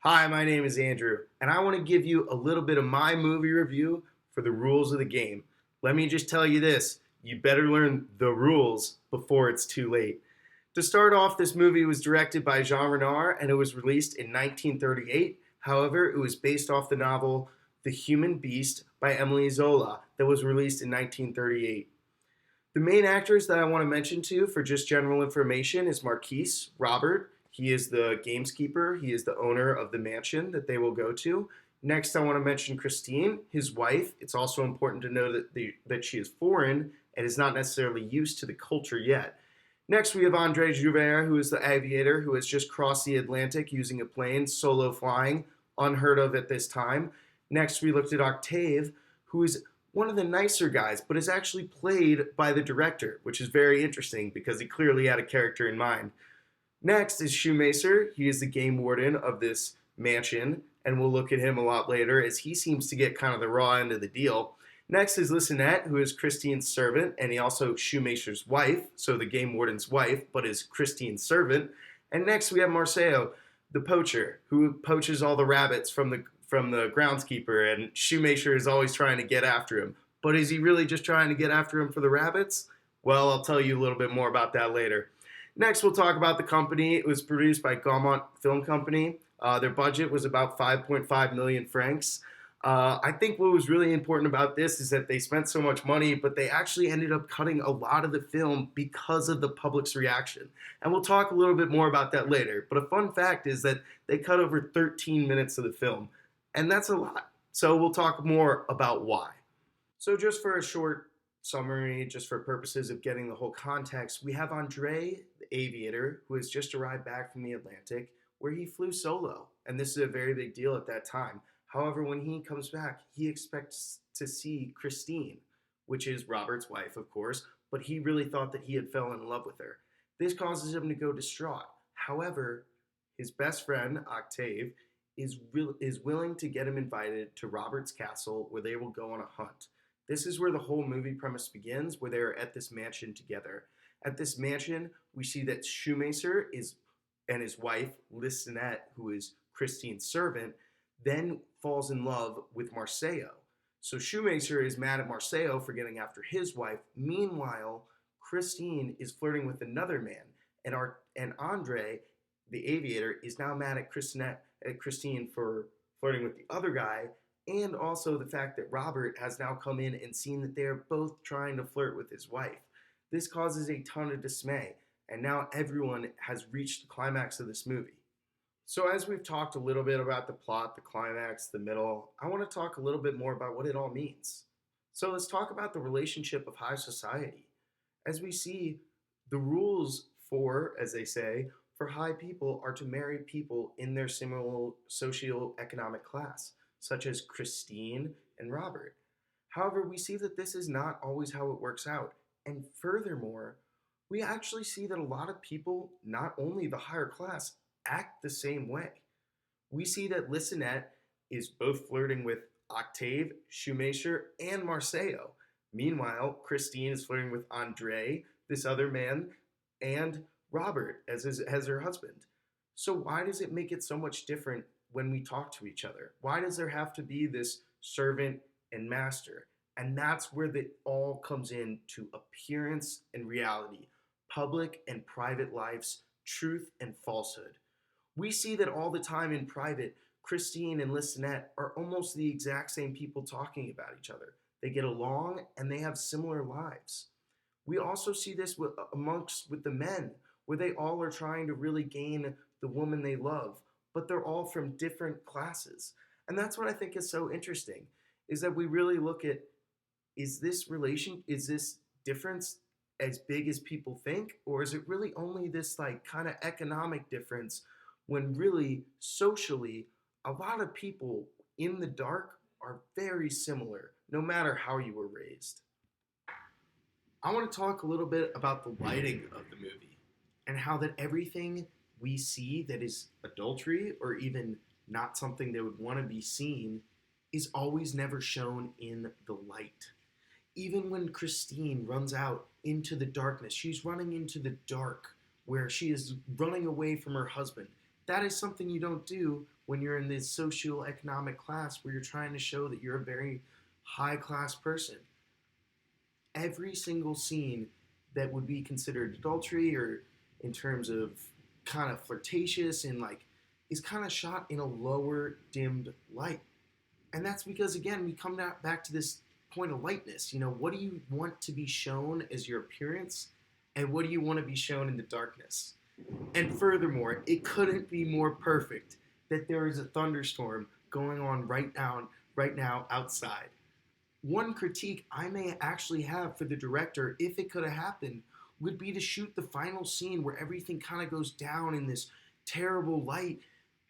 Hi, my name is Andrew, and I want to give you a little bit of my movie review for the rules of the game. Let me just tell you this, you better learn the rules before it's too late. To start off, this movie was directed by Jean Renoir and it was released in 1938. However, it was based off the novel The Human Beast by Emily Zola that was released in 1938. The main actors that I want to mention to you for just general information is Marquise Robert. He is the gameskeeper. He is the owner of the mansion that they will go to. Next, I want to mention Christine, his wife. It's also important to know that she is foreign and is not necessarily used to the culture yet. Next, we have Andre Joubert, who is the aviator who has just crossed the Atlantic using a plane, solo flying, unheard of at this time. Next, we looked at Octave, who is one of the nicer guys, but is actually played by the director, which is very interesting because he clearly had a character in mind. Next is Shoemaker. He is the game warden of this mansion, and we'll look at him a lot later as he seems to get kind of the raw end of the deal. Next is Listenette, who is Christine's servant, and he also Shoemaker's wife, so the game warden's wife, but is Christine's servant. And next we have Marceo, the poacher, who poaches all the rabbits from the groundskeeper, and Shoemaker is always trying to get after him. But is he really just trying to get after him for the rabbits? Well, I'll tell you a little bit more about that later. Next, we'll talk about the company. It was produced by Gaumont Film Company. Their budget was about 5.5 million francs. I think what was really important about this is that they spent so much money, but they actually ended up cutting a lot of the film because of the public's reaction. And we'll talk a little bit more about that later. But a fun fact is that they cut over 13 minutes of the film. And that's a lot. So we'll talk more about why. So just for a short summary, just for purposes of getting the whole context, we have Andre, the aviator, who has just arrived back from the Atlantic, where he flew solo. And this is a very big deal at that time. However, when he comes back, he expects to see Christine, which is Robert's wife, of course, but he really thought that he had fallen in love with her. This causes him to go distraught. However, his best friend, Octave, is willing to get him invited to Robert's castle where they will go on a hunt. This is where the whole movie premise begins, where they are at this mansion together. At this mansion, we see that Shoemaker and his wife, Listenette, who is Christine's servant, then falls in love with Marceo. So Shoemaker is mad at Marceo for getting after his wife. Meanwhile, Christine is flirting with another man, and Andre, the aviator, is now mad at Christine for flirting with the other guy, and also the fact that Robert has now come in and seen that they're both trying to flirt with his wife. This causes a ton of dismay, and now everyone has reached the climax of this movie. So as we've talked a little bit about the plot, the climax, the middle, I want to talk a little bit more about what it all means. So let's talk about the relationship of high society. As we see, the rules for, as they say, for high people are to marry people in their similar socioeconomic class, such as Christine and Robert. However, we see that this is not always how it works out. And furthermore, we actually see that a lot of people, not only the higher class, act the same way. We see that Listenette is both flirting with Octave, Shoemaker, and Marceo. Meanwhile, Christine is flirting with Andre, this other man, and Robert as her husband. So why does it make it so much different when we talk to each other? Why does there have to be this servant and master? And that's where it all comes into appearance and reality, public and private lives, truth and falsehood. We see that all the time in private, Christine and Listenette are almost the exact same people talking about each other. They get along and they have similar lives. We also see this with the men, where they all are trying to really gain the woman they love, but they're all from different classes. And that's what I think is so interesting, is that we really look at, is this difference as big as people think, or is it really only this like kind of economic difference when really socially a lot of people in the dark are very similar no matter how you were raised. I want to talk a little bit about the lighting of the movie and how that everything we see that is adultery or even not something that would want to be seen is always never shown in the light. Even when Christine runs out into the darkness, she's running into the dark where she is running away from her husband. That is something you don't do when you're in this socioeconomic class where you're trying to show that you're a very high class person. Every single scene that would be considered adultery or in terms of kind of flirtatious and like is kind of shot in a lower dimmed light. And that's because again we come back to this point of lightness. What do you want to be shown as your appearance, and what do you want to be shown in the darkness? And furthermore, it couldn't be more perfect that there is a thunderstorm going on right now outside. One critique I may actually have for the director, if it could have happened, would be to shoot the final scene where everything kind of goes down in this terrible light.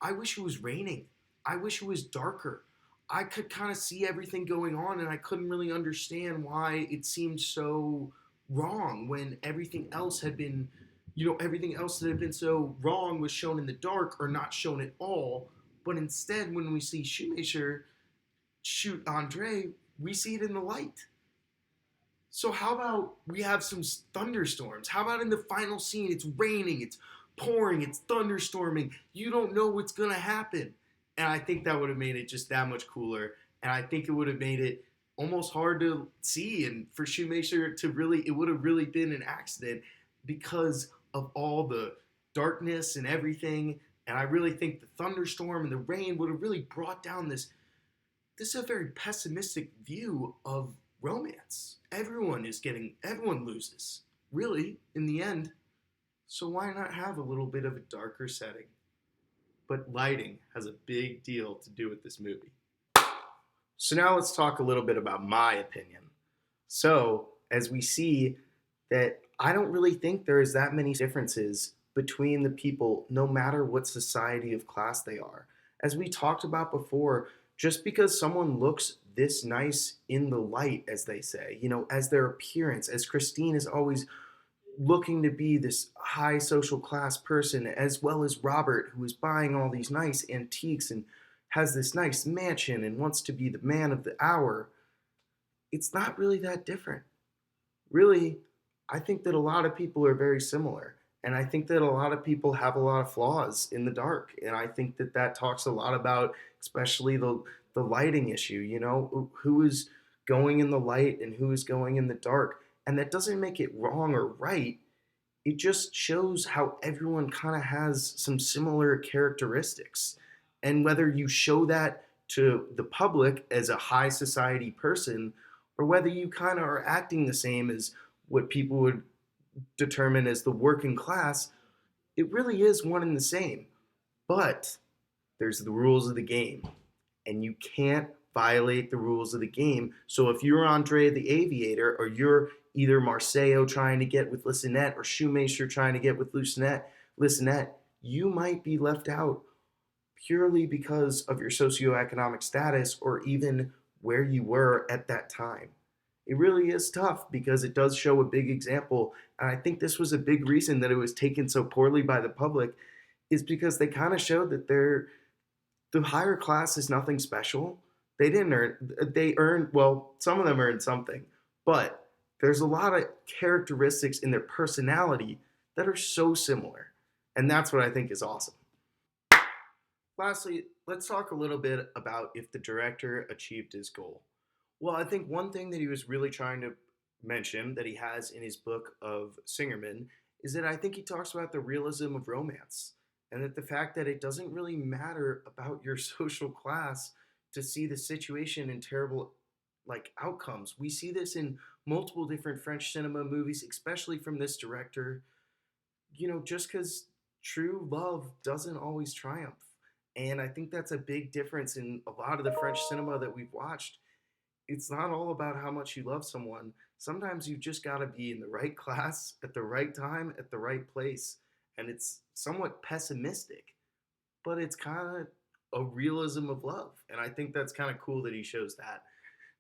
I wish it was raining. I wish it was darker. I could kind of see everything going on, and I couldn't really understand why it seemed so wrong when everything else that had been so wrong was shown in the dark or not shown at all. But instead, when we see Shoemaker shoot Andre, we see it in the light. So how about we have some thunderstorms? How about in the final scene, it's raining, it's pouring, it's thunderstorming. You don't know what's going to happen. And I think that would have made it just that much cooler. And I think it would have made it almost hard to see. And for Shoemaker it would have really been an accident because of all the darkness and everything. And I really think the thunderstorm and the rain would have really brought down this is a very pessimistic view of romance. Everyone loses, really, in the end. So why not have a little bit of a darker setting? But lighting has a big deal to do with this movie. So now let's talk a little bit about my opinion. So, as we see that I don't really think there is that many differences between the people, no matter what society of class they are. As we talked about before, just because someone looks this nice in the light, as they say, as their appearance, as Christine is always looking to be this high social class person, as well as Robert, who is buying all these nice antiques and has this nice mansion and wants to be the man of the hour, it's not really that different. Really, I think that a lot of people are very similar. And I think that a lot of people have a lot of flaws in the dark. And I think that that talks a lot about, especially the lighting issue, who is going in the light and who is going in the dark. And that doesn't make it wrong or right. It just shows how everyone kind of has some similar characteristics. And whether you show that to the public as a high society person, or whether you kind of are acting the same as what people would determine as the working class, it really is one and the same. But there's the rules of the game, and you can't violate the rules of the game. So if you're Andre the Aviator, or you're either Marcelo trying to get with Lisonette, or Shoemaker trying to get with Lisonette, you might be left out purely because of your socioeconomic status or even where you were at that time. It really is tough because it does show a big example. And I think this was a big reason that it was taken so poorly by the public, is because they kind of showed that the higher class is nothing special. They earned, well, some of them earned something, but there's a lot of characteristics in their personality that are so similar. And that's what I think is awesome. Lastly, let's talk a little bit about if the director achieved his goal. Well, I think one thing that he was really trying to mention that he has in his book of Singerman is that I think he talks about the realism of romance, and that the fact that it doesn't really matter about your social class to see the situation in terrible outcomes. We see this in multiple different French cinema movies, especially from this director. Just because true love doesn't always triumph. And I think that's a big difference in a lot of the French cinema that we've watched. It's not all about how much you love someone. Sometimes you just got to be in the right class at the right time at the right place. And it's somewhat pessimistic, but it's kind of a realism of love. And I think that's kind of cool that he shows that.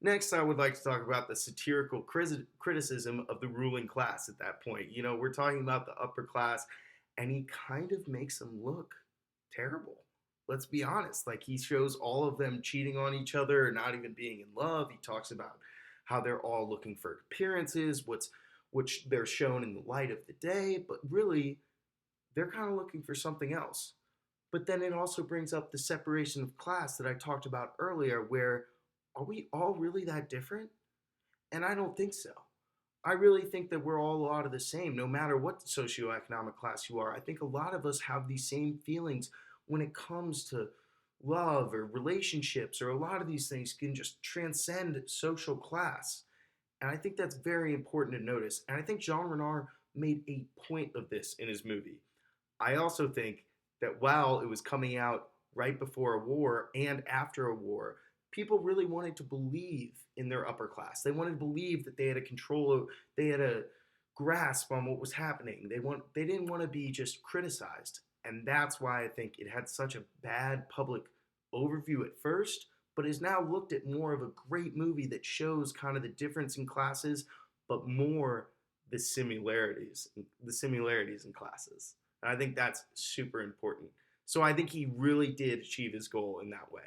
Next, I would like to talk about the satirical criticism of the ruling class at that point. We're talking about the upper class, and he kind of makes them look terrible. Let's be honest. He shows all of them cheating on each other or not even being in love. He talks about how they're all looking for appearances, which they're shown in the light of the day, but really, they're kind of looking for something else. But then it also brings up the separation of class that I talked about earlier, where are we all really that different? And I don't think so. I really think that we're all a lot of the same, no matter what socioeconomic class you are. I think a lot of us have these same feelings when it comes to love or relationships, or a lot of these things can just transcend social class. And I think that's very important to notice. And I think Jean Renoir made a point of this in his movie. I also think that while it was coming out right before a war and after a war, people really wanted to believe in their upper class. They wanted to believe that they had a control, they had a grasp on what was happening. They didn't want to be just criticized. And that's why I think it had such a bad public overview at first, but is now looked at more of a great movie that shows kind of the difference in classes, but more the similarities in classes. And I think that's super important. So I think he really did achieve his goal in that way.